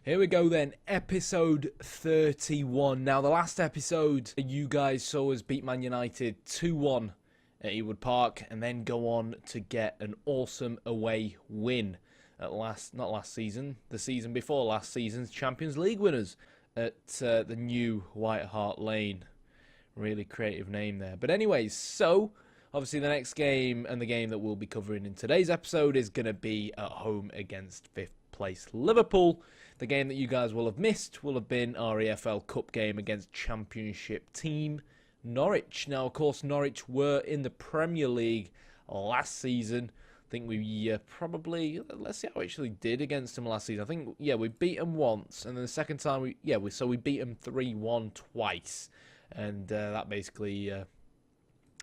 Here we go then, episode 31. Now, the last episode, you guys saw us beat Man United 2-1 at Ewood Park and then go on to get an awesome away win at not last season, the season before last season's Champions League winners at the new White Hart Lane. Really creative name there. But anyways, so obviously the next game and the game that we'll be covering in today's episode is going to be at home against 5th place Liverpool. The game that you guys will have missed will have been our EFL Cup game against Championship team Norwich. Now, of course, Norwich were in the Premier League last season. I think we probably, let's see how we actually did against them last season. I think, yeah, we beat them once, and then the second time, we beat them 3-1 twice. And that basically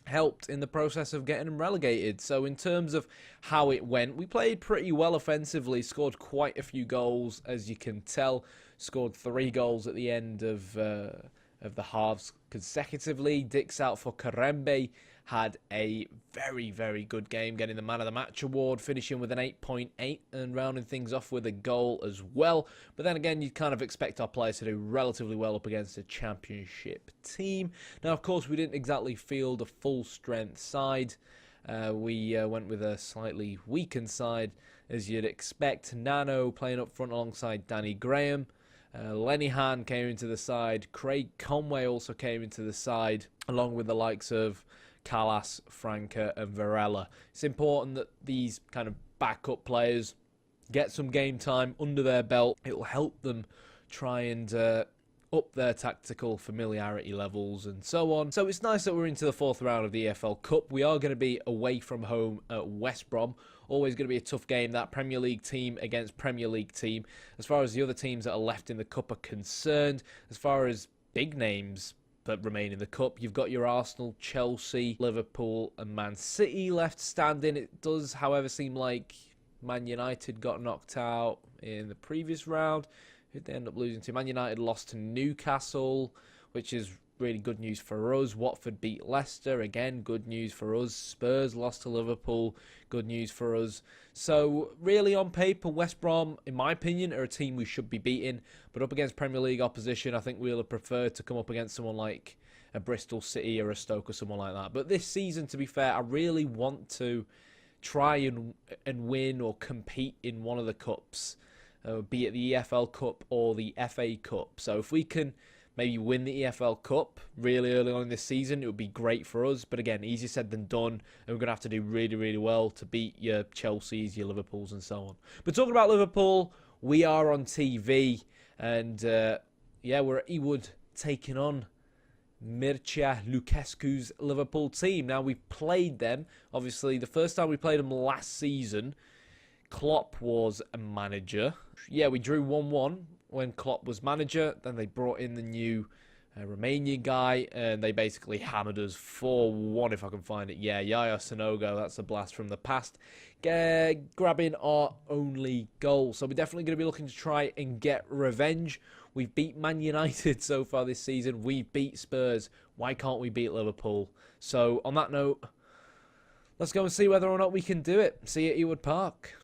helped in the process of getting them relegated. So in terms of how it went, we played pretty well offensively, scored quite a few goals, as you can tell. Scored 3 goals at the end of the halves consecutively. Dick's out for Karembe. Had a very, very good game, getting the Man of the Match award, finishing with an 8.8 and rounding things off with a goal as well. But then again, you'd kind of expect our players to do relatively well up against a Championship team. Now, of course, we didn't exactly field a full-strength side. We went with a slightly weakened side, as you'd expect. Nano playing up front alongside Danny Graham. Lenihan came into the side. Craig Conway also came into the side, along with the likes of Callas, Franca and Varela. It's important that these kind of backup players get some game time under their belt. It will help them try and up their tactical familiarity levels and so on. So it's nice that we're into the 4th round of the EFL Cup. We are going to be away from home at West Brom. Always going to be a tough game, that Premier League team against Premier League team. As far as the other teams that are left in the Cup are concerned, as far as big names that remain in the Cup, you've got your Arsenal, Chelsea, Liverpool and Man City left standing. It does, however, seem like Man United got knocked out in the previous round. Who'd they end up losing to? Man United lost to Newcastle, which is really good news for us. Watford beat Leicester, again, good news for us. Spurs lost to Liverpool, good news for us. So, really on paper, West Brom, in my opinion, are a team we should be beating. But up against Premier League opposition, I think we'll have preferred to come up against someone like a Bristol City or a Stoke or someone like that. But this season, to be fair, I really want to try and win or compete in one of the cups, be it the EFL Cup or the FA Cup. So if we can maybe win the EFL Cup really early on in this season, it would be great for us. But again, easier said than done. And we're going to have to do really, really well to beat your Chelseas, your Liverpools and so on. But talking about Liverpool, we are on TV. And yeah, we're at Ewood taking on Mircea Lucescu's Liverpool team. Now, we played them. Obviously, the first time we played them last season, Klopp was a manager. Yeah, we drew 1-1 when Klopp was manager. Then they brought in the new Romanian guy, and they basically hammered us 4-1, if I can find it. Yeah, Yaya Sanogo, that's a blast from the past, grabbing our only goal. So we're definitely going to be looking to try and get revenge. We've beat Man United so far this season. We've beat Spurs. Why can't we beat Liverpool? So on that note, let's go and see whether or not we can do it. See you at Ewood Park.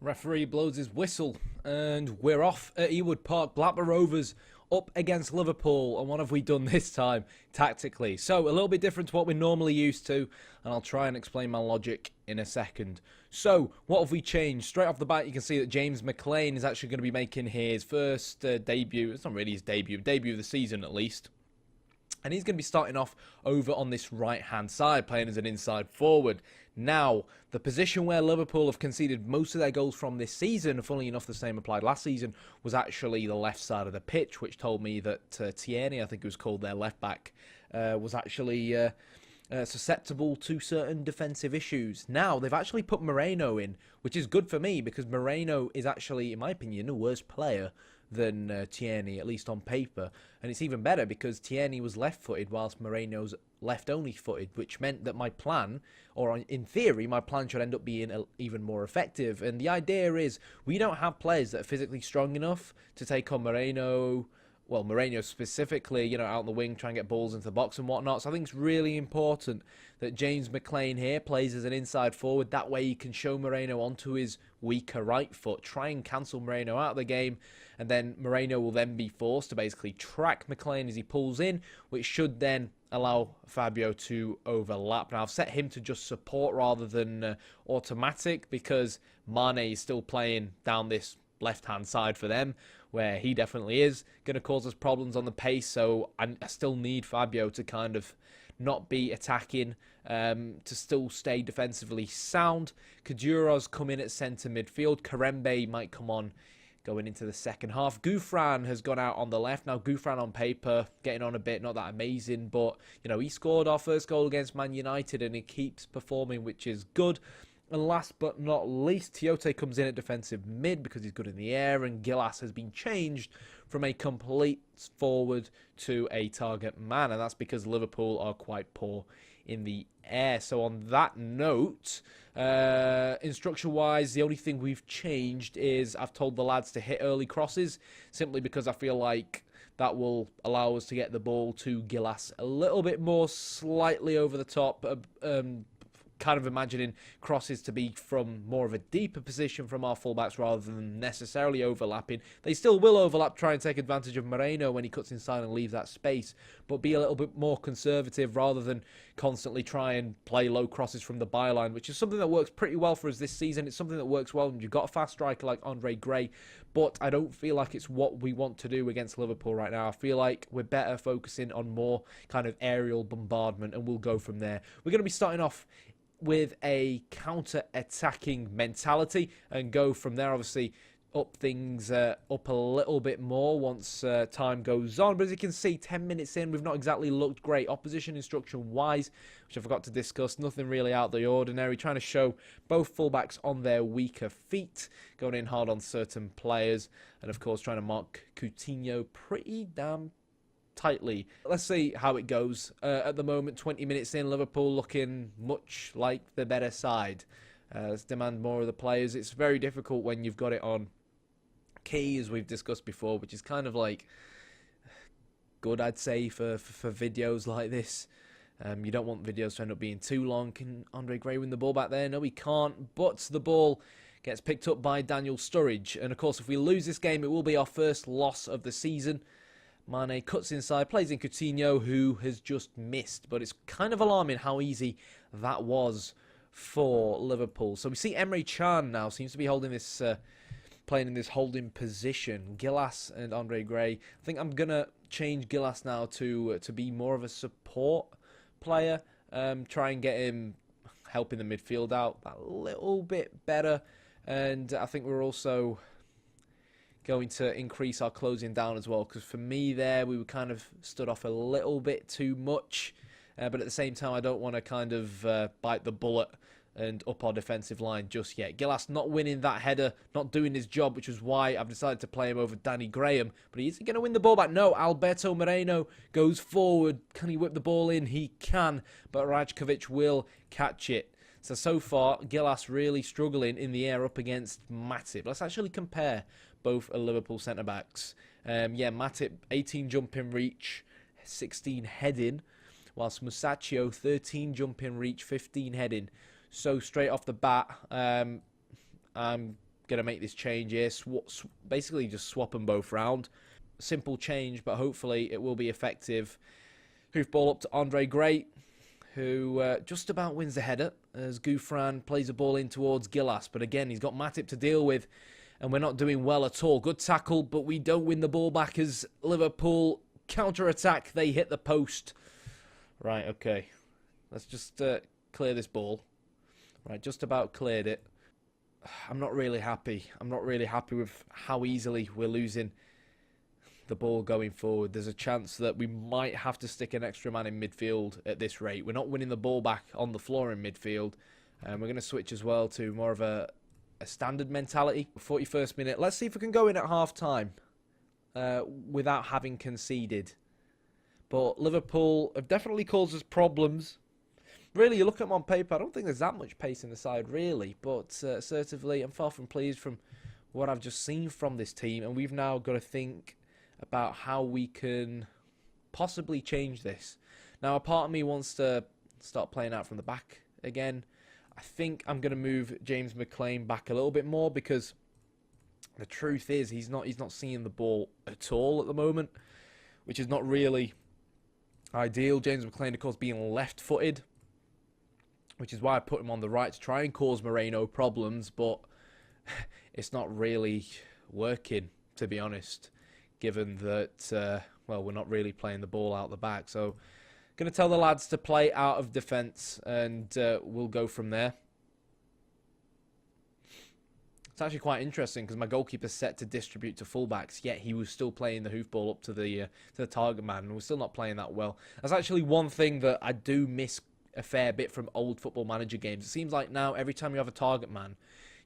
Referee blows his whistle and we're off at Ewood Park. Blackburn Rovers up against Liverpool. And what have we done this time tactically? So a little bit different to what we're normally used to, and I'll try and explain my logic in a second. So what have we changed? Straight off the bat, you can see that James McLean is actually going to be making his first debut. It's not really his debut of the season at least. And he's going to be starting off over on this right-hand side, playing as an inside forward. Now, the position where Liverpool have conceded most of their goals from this season, funnily enough the same applied last season, was actually the left side of the pitch, which told me that Tierney, I think it was called their left-back, was actually susceptible to certain defensive issues. Now, they've actually put Moreno in, which is good for me, because Moreno is actually, in my opinion, a worse player than Tierney, at least on paper. And it's even better because Tierney was left-footed whilst Moreno's left-only footed, which meant that my plan, or in theory, my plan should end up being even more effective. And the idea is we don't have players that are physically strong enough to take on Moreno well, Moreno specifically, you know, out on the wing, trying to get balls into the box and whatnot. So I think it's really important that James McLean here plays as an inside forward. That way he can show Moreno onto his weaker right foot, try and cancel Moreno out of the game, and then Moreno will then be forced to basically track McLean as he pulls in, which should then allow Fabio to overlap. Now, I've set him to just support rather than automatic, because Mane is still playing down this left-hand side for them, where he definitely is going to cause us problems on the pace. So I still need Fabio to kind of not be attacking, to still stay defensively sound. Kaduro's come in at centre midfield. Karembe might come on going into the second half. Gouffran has gone out on the left. Now, Gouffran on paper, getting on a bit, not that amazing, but, you know, he scored our first goal against Man United and he keeps performing, which is good. And last but not least, Tiote comes in at defensive mid because he's good in the air, and Gillas has been changed from a complete forward to a target man, and that's because Liverpool are quite poor in the air. So on that note, instruction-wise, the only thing we've changed is I've told the lads to hit early crosses, simply because I feel like that will allow us to get the ball to Gillas a little bit more, slightly over the top, kind of imagining crosses to be from more of a deeper position from our fullbacks rather than necessarily overlapping. They still will overlap, try and take advantage of Moreno when he cuts inside and leaves that space, but be a little bit more conservative rather than constantly try and play low crosses from the byline, which is something that works pretty well for us this season. It's something that works well when you've got a fast striker like Andre Gray, but I don't feel like it's what we want to do against Liverpool right now. I feel like we're better focusing on more kind of aerial bombardment, and we'll go from there. We're going to be starting off with a counter-attacking mentality and go from there. Obviously, up things up a little bit more once time goes on. But as you can see, 10 minutes in, we've not exactly looked great. Opposition instruction-wise, which I forgot to discuss, nothing really out of the ordinary. Trying to show both fullbacks on their weaker feet, going in hard on certain players, and of course trying to mark Coutinho pretty damn tightly. Let's see how it goes. At the moment, 20 minutes in, Liverpool looking much like the better side. Let's demand more of the players. It's very difficult when you've got it on key, as we've discussed before, which is kind of like good, I'd say, for videos like this. You don't want videos to end up being too long. Can Andre Gray win the ball back there? No, he can't. But the ball gets picked up by Daniel Sturridge. And of course, if we lose this game, it will be our first loss of the season. Mane cuts inside, plays in Coutinho, who has just missed. But it's kind of alarming how easy that was for Liverpool. So we see Emre Can now seems to be holding this, playing in this holding position. Gillas and Andre Gray. I think I'm gonna change Gillas now to be more of a support player. Try and get him helping the midfield out a little bit better. And I think we're also going to increase our closing down as well, because for me there we were kind of stood off a little bit too much, but at the same time I don't want to kind of bite the bullet and up our defensive line just yet. Gillas not winning that header, not doing his job, which is why I've decided to play him over Danny Graham. But is he going to win the ball back? No. Alberto Moreno goes forward. Can he whip the ball in? He can, but Rajkovic will catch it. So far, Gillas really struggling in the air up against Matip. Let's actually compare both Liverpool centre-backs. Yeah, Matip, 18 jump-in reach, 16 heading, whilst Musacchio, 13 jump-in reach, 15 heading. So straight off the bat, I'm going to make this change here. Basically just swap them both round. Simple change, but hopefully it will be effective. Hoof ball up to Andre Gray, who just about wins the header as Gouffran plays the ball in towards Gillas. But again, he's got Matip to deal with, and we're not doing well at all. Good tackle, but we don't win the ball back as Liverpool counter-attack. They hit the post. Right, okay. Let's just clear this ball. Right, just about cleared it. I'm not really happy. I'm not really happy with how easily we're losing the ball going forward. There's a chance that we might have to stick an extra man in midfield at this rate. We're not winning the ball back on the floor in midfield. And we're going to switch as well to more of a standard mentality. 41st minute. Let's see if we can go in at half-time without having conceded. But Liverpool have definitely caused us problems. Really, you look at them on paper, I don't think there's that much pace in the side, really. But assertively, I'm far from pleased from what I've just seen from this team. And we've now got to think about how we can possibly change this. Now, a part of me wants to start playing out from the back again. I think I'm going to move James McLean back a little bit more because the truth is he's not seeing the ball at all at the moment, which is not really ideal. James McLean, of course, being left-footed, which is why I put him on the right to try and cause Moreno problems, but it's not really working, to be honest, given that, well, we're not really playing the ball out the back. So going to tell the lads to play out of defence, and we'll go from there. It's actually quite interesting because my goalkeeper's set to distribute to fullbacks, yet he was still playing the hoofball up to the target man, and we're still not playing that well. That's actually one thing that I do miss a fair bit from old Football Manager games. It seems like now every time you have a target man,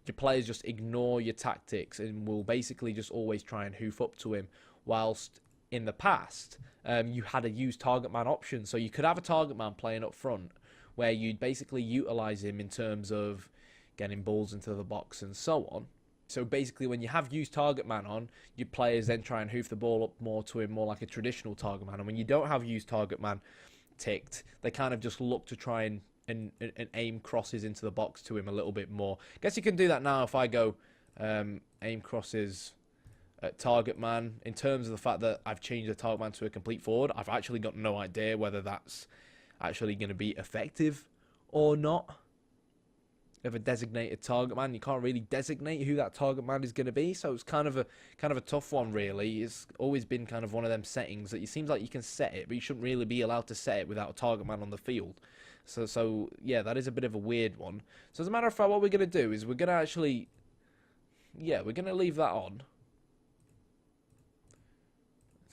your players just ignore your tactics and will basically just always try and hoof up to him, whilst in the past you had a use target man option, so you could have a target man playing up front where you'd basically utilise him in terms of getting balls into the box and so on. So basically when you have used target man on, your players then try and hoof the ball up more to him, more like a traditional target man. And when you don't have used target man ticked, they kind of just look to try and aim crosses into the box to him a little bit more. Guess you can do that now if I go aim crosses at target man. In terms of the fact that I've changed the target man to a complete forward, I've actually got no idea whether that's actually going to be effective or not. Of a designated target man, you can't really designate who that target man is going to be, so it's kind of a tough one, really. It's always been kind of one of them settings that it seems like you can set it, but you shouldn't really be allowed to set it without a target man on the field. So yeah, that is a bit of a weird one. So as a matter of fact, what we're going to do is we're going to actually, yeah, we're going to leave that on.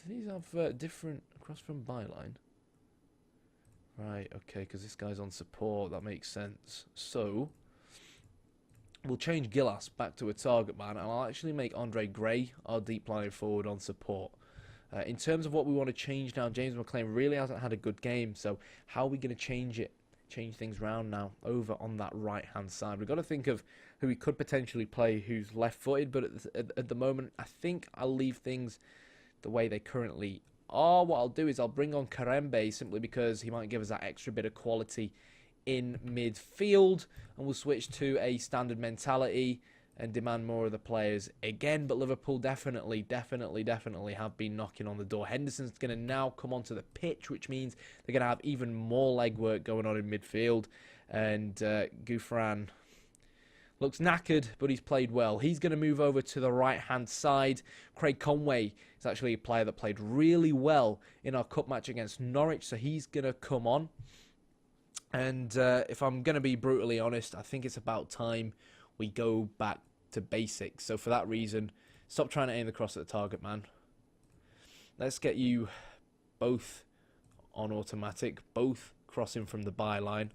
Do these have different across from byline? Right, okay, because this guy's on support, that makes sense. So we'll change Gillas back to a target man, and I'll actually make Andre Gray our deep line forward on support. In terms of what we want to change now, James McLean really hasn't had a good game, so how are we going to change it? Change things round now over on that right-hand side. We've got to think of who we could potentially play who's left-footed, but at the moment, I think I'll leave things the way they currently are. What I'll do is I'll bring on Karembe simply because he might give us that extra bit of quality in midfield, and we'll switch to a standard mentality and demand more of the players again. But Liverpool definitely have been knocking on the door. Henderson's going to now come onto the pitch, which means they're going to have even more legwork going on in midfield, and Gouffran looks knackered, but he's played well. He's going to move over to the right-hand side. Craig Conway is actually a player that played really well in our cup match against Norwich, so he's going to come on. And if I'm going to be brutally honest, I think it's about time we go back to basics. So for that reason, stop trying to aim the cross at the target man. Let's get you both on automatic, both crossing from the byline.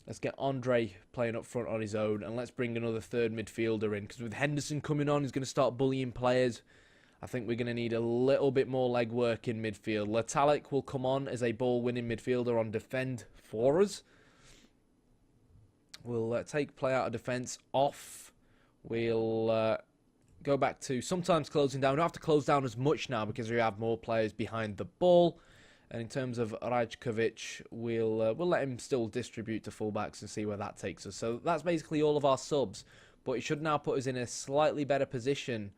Let's get Andre playing up front on his own, and let's bring another third midfielder in, because with Henderson coming on, he's going to start bullying players. I think we're going to need a little bit more legwork in midfield. Letalic will come on as a ball-winning midfielder on defend for us. We'll take play out of defence off. We'll go back to sometimes closing down. We don't have to close down as much now because we have more players behind the ball. And in terms of Rajkovic, we'll let him still distribute to fullbacks and see where that takes us. So that's basically all of our subs. But it should now put us in a slightly better position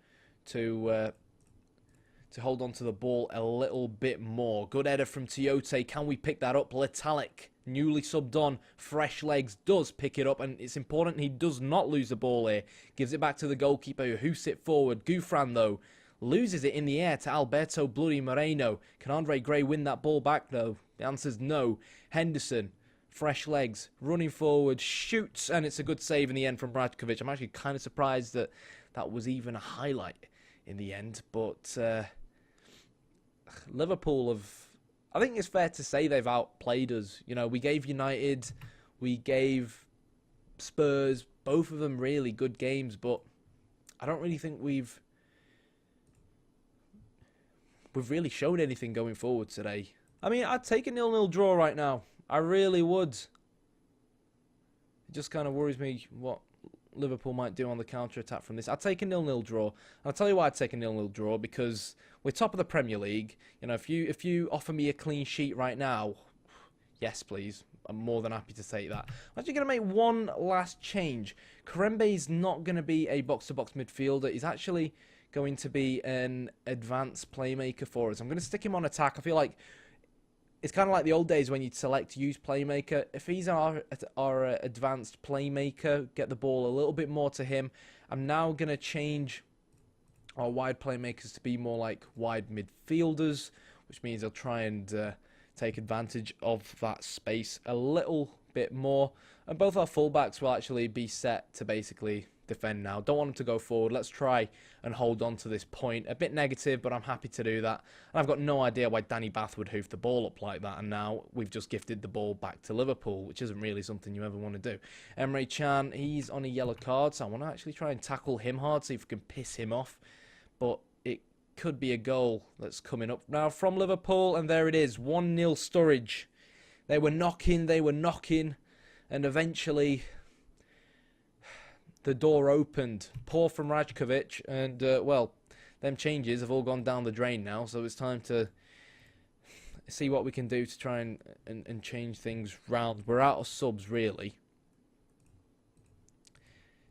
to hold on to the ball a little bit more. Good header from Tiote. Can we pick that up? Letalic, newly subbed on, fresh legs, does pick it up. And it's important he does not lose the ball here. Gives it back to the goalkeeper who hoops it forward. Gouffran, though, loses it in the air to Alberto Bloody Moreno. Can Andre Gray win that ball back, though? The answer's no. Henderson, fresh legs, running forward, shoots, and it's a good save in the end from Rajkovic. I'm actually kind of surprised that that was even a highlight in the end, but Liverpool have, I think it's fair to say they've outplayed us. You know, we gave United, we gave Spurs, both of them really good games, but I don't really think we've really shown anything going forward today. I mean, I'd take a 0-0 draw right now. I really would. It just kind of worries me what Liverpool might do on the counter-attack from this. I'd take a 0-0 draw. I'll tell you why I'd take a 0-0 draw, because we're top of the Premier League. You know, if you offer me a clean sheet right now, yes, please. I'm more than happy to take that. I'm actually going to make one last change. Karembe's not going to be a box-to-box midfielder. He's actually going to be an advanced playmaker for us. I'm going to stick him on attack. I feel like it's kind of like the old days when you'd select use playmaker. If he's our advanced playmaker, get the ball a little bit more to him. I'm now going to change our wide playmakers to be more like wide midfielders, which means they'll try and take advantage of that space a little bit more. And both our fullbacks will actually be set to basically defend now. Don't want them to go forward. Let's try and hold on to this point. A bit negative, but I'm happy to do that. And I've got no idea why Danny Batth would hoof the ball up like that. And now we've just gifted the ball back to Liverpool, which isn't really something you ever want to do. Emre Can, he's on a yellow card, so I want to actually try and tackle him hard, see if we can piss him off. But it could be a goal that's coming up now from Liverpool. And there it is, 1-0 Sturridge. They were knocking, and eventually the door opened. Poor from Rajkovic, and well, them changes have all gone down the drain now, so it's time to see what we can do to try and change things round. We're out of subs, really.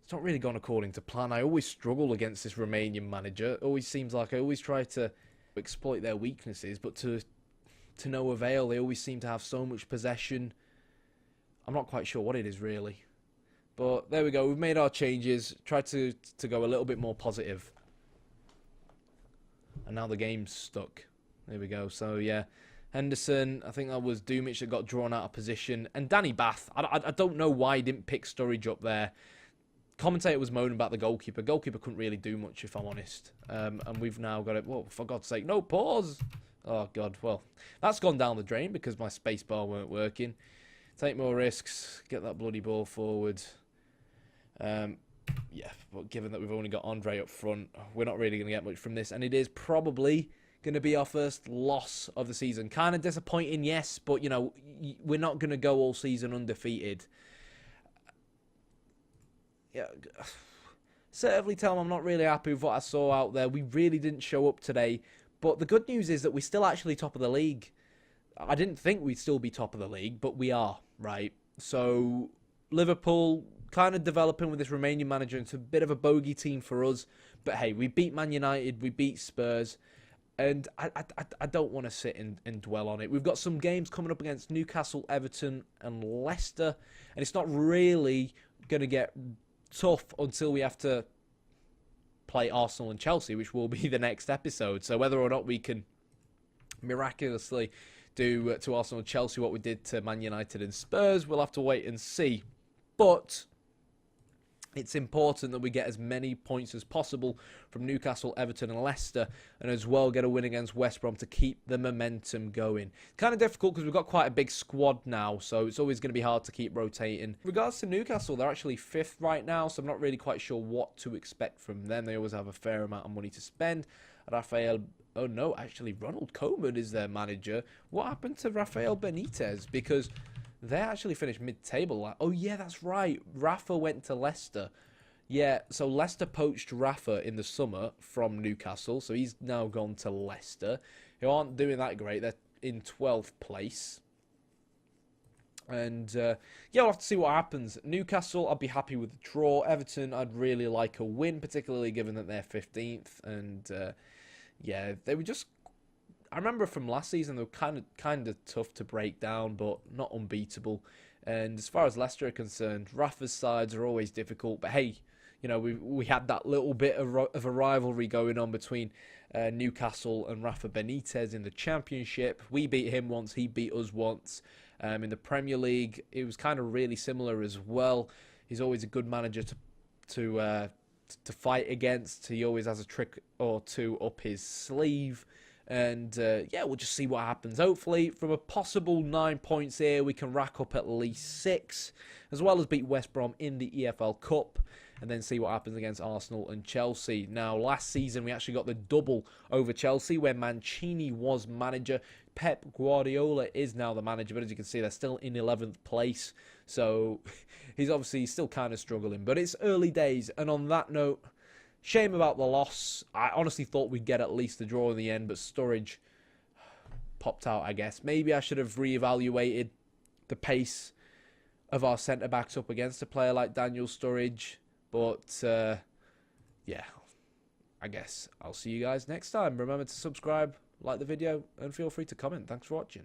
It's not really gone according to plan. I always struggle against this Romanian manager. It always seems like I always try to exploit their weaknesses, but to no avail. They always seem to have so much possession. I'm not quite sure what it is, really. But there we go. We've made our changes. Tried to go a little bit more positive. And now the game's stuck. There we go. So, yeah. Henderson, I think that was Dumic that got drawn out of position. And Danny Batth, I don't know why he didn't pick Sturridge up there. Commentator was moaning about the goalkeeper. Goalkeeper couldn't really do much, if I'm honest. And we've now got it. Well, for God's sake, no pause. Oh, God. Well, that's gone down the drain because my space bar weren't working. Take more risks. Get that bloody ball forward. Yeah, but given that we've only got Andre up front, we're not really going to get much from this. And it is probably going to be our first loss of the season. Kind of disappointing, yes, but, you know, we're not going to go all season undefeated. Yeah, certainly tell them I'm not really happy with what I saw out there. We really didn't show up today. But the good news is that we're still actually top of the league. I didn't think we'd still be top of the league, but we are, right? So, Liverpool kind of developing with this Romanian manager. It's a bit of a bogey team for us. But hey, we beat Man United, we beat Spurs. And I don't want to sit and dwell on it. We've got some games coming up against Newcastle, Everton and Leicester. And it's not really going to get tough until we have to play Arsenal and Chelsea, which will be the next episode. So whether or not we can miraculously do to Arsenal and Chelsea what we did to Man United and Spurs, we'll have to wait and see. But it's important that we get as many points as possible from Newcastle, Everton and Leicester, and as well get a win against West Brom to keep the momentum going. Kind of difficult because we've got quite a big squad now, so it's always going to be hard to keep rotating. In regards to Newcastle, they're actually 5th right now, so I'm not really quite sure what to expect from them. They always have a fair amount of money to spend. Oh no, actually Ronald Koeman is their manager. What happened to Rafael Benitez? Because they actually finished mid-table. Oh, yeah, that's right. Rafa went to Leicester. Yeah, so Leicester poached Rafa in the summer from Newcastle. So he's now gone to Leicester, who aren't doing that great. They're in 12th place. And, yeah, we'll have to see what happens. Newcastle, I'd be happy with the draw. Everton, I'd really like a win, particularly given that they're 15th. And, yeah, they were just... I remember from last season, they were kind of tough to break down, but not unbeatable. And as far as Leicester are concerned, Rafa's sides are always difficult. But hey, you know, we had that little bit of a rivalry going on between Newcastle and Rafa Benitez in the Championship. We beat him once, he beat us once. In the Premier League, it was kind of really similar as well. He's always a good manager to fight against. He always has a trick or two up his sleeve. And, yeah, we'll just see what happens. Hopefully, from a possible 9 points here, we can rack up at least 6, as well as beat West Brom in the EFL Cup, and then see what happens against Arsenal and Chelsea. Now, last season, we actually got the double over Chelsea, where Mancini was manager. Pep Guardiola is now the manager, but as you can see, they're still in 11th place. So he's obviously still kind of struggling. But it's early days. And on that note, shame about the loss. I honestly thought we'd get at least a draw in the end, but Sturridge popped out, I guess. Maybe I should have reevaluated the pace of our centre-backs up against a player like Daniel Sturridge. But, yeah, I guess I'll see you guys next time. Remember to subscribe, like the video, and feel free to comment. Thanks for watching.